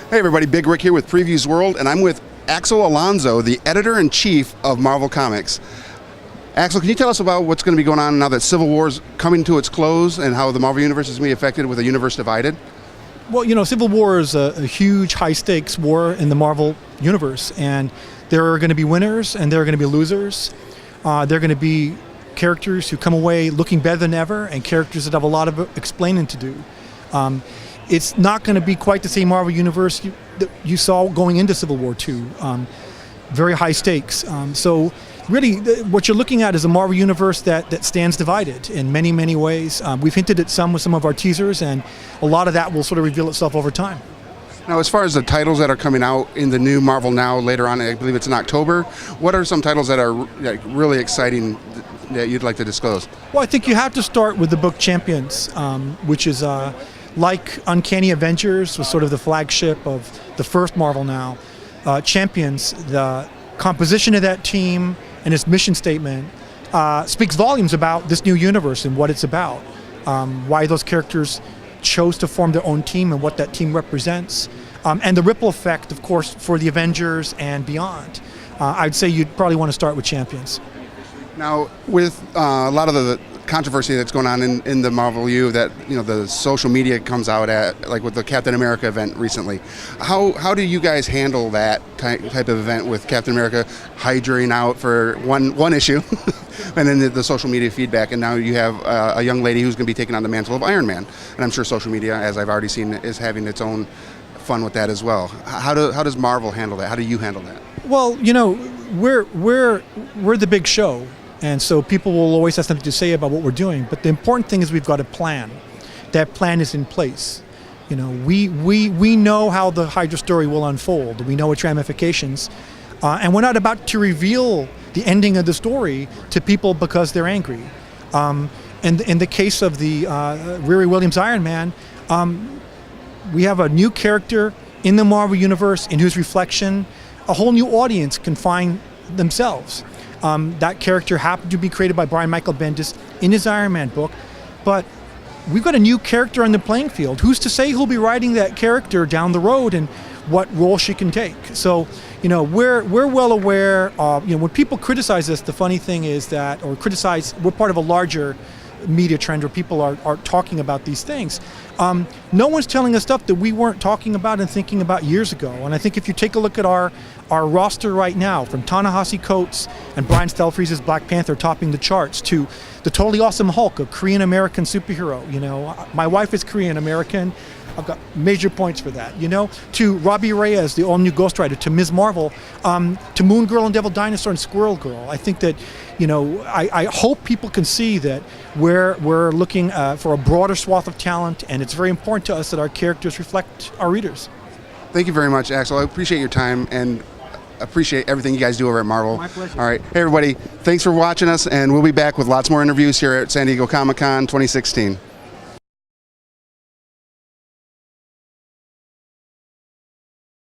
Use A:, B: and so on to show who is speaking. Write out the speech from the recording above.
A: Hey everybody, Big Rick here with PREVIEWSworld, and I'm with Axel Alonso, the editor-in-chief of Marvel Comics. Axel, can you tell us about what's going to be going on now that Civil War is coming to its close and how the Marvel Universe is going to be affected with a universe divided?
B: Well, you know, Civil War is a huge, high-stakes war in the Marvel Universe, and there are going to be winners and there are going to be losers. There are going to be characters who come away looking better than ever and characters that have a lot of explaining to do. It's not going to be quite the same Marvel Universe that you saw going into Civil War II. Very high stakes. So really, what you're looking at is a Marvel Universe that stands divided in many, many ways. We've hinted at some with some of our teasers, and a lot of that will sort of reveal itself over time.
A: Now, as far as the titles that are coming out in the new Marvel Now later on, I believe it's in October, what are some titles that are really exciting that you'd like to disclose?
B: Well, I think you have to start with the book Champions, which is like Uncanny Avengers, was sort of the flagship of the first Marvel Now. Champions, the composition of that team and its mission statement speaks volumes about this new universe and what it's about. Why those characters chose to form their own team and what that team represents. And the ripple effect, of course, for the Avengers and beyond. I'd say you'd probably want to start with Champions.
A: Now, with a lot of the controversy that's going on in the Marvel U, that the social media comes out at, like with the Captain America event recently, how do you guys handle that type of event with Captain America hydrating out for one issue, and then the social media feedback, and now you have a young lady who's going to be taking on the mantle of Iron Man, and I'm sure social media, as I've already seen, is having its own fun with that as well. How does Marvel handle that? How do you handle that?
B: Well, we're the big show. And so people will always have something to say about what we're doing. But the important thing is we've got a plan. That plan is in place. We know how the Hydra story will unfold. We know its ramifications. And we're not about to reveal the ending of the story to people because they're angry. And in the case of the Riri Williams Iron Man, we have a new character in the Marvel Universe in whose reflection a whole new audience can find themselves. That character happened to be created by Brian Michael Bendis in his Iron Man book, but we've got a new character on the playing field. Who's to say who'll be writing that character down the road and what role she can take? So, we're well aware. When people criticize us, the funny thing is that, we're part of a larger media trend where people are talking about these things. No one's telling us stuff that we weren't talking about and thinking about years ago. And I think if you take a look at our roster right now, from Ta-Nehisi Coates and Brian Stelfreeze's Black Panther topping the charts, to the Totally Awesome Hulk, a Korean-American superhero. My wife is Korean-American. I've got major points for that, to Robbie Reyes, the all-new Ghost Rider, to Ms. Marvel, to Moon Girl and Devil Dinosaur and Squirrel Girl. I think that, I hope people can see that we're looking for a broader swath of talent, and it's very important to us that our characters reflect our readers.
A: Thank you very much, Axel. I appreciate your time and appreciate everything you guys do over at Marvel.
B: My pleasure.
A: All right. Hey, everybody. Thanks for watching us, and we'll be back with lots more interviews here at San Diego Comic-Con 2016.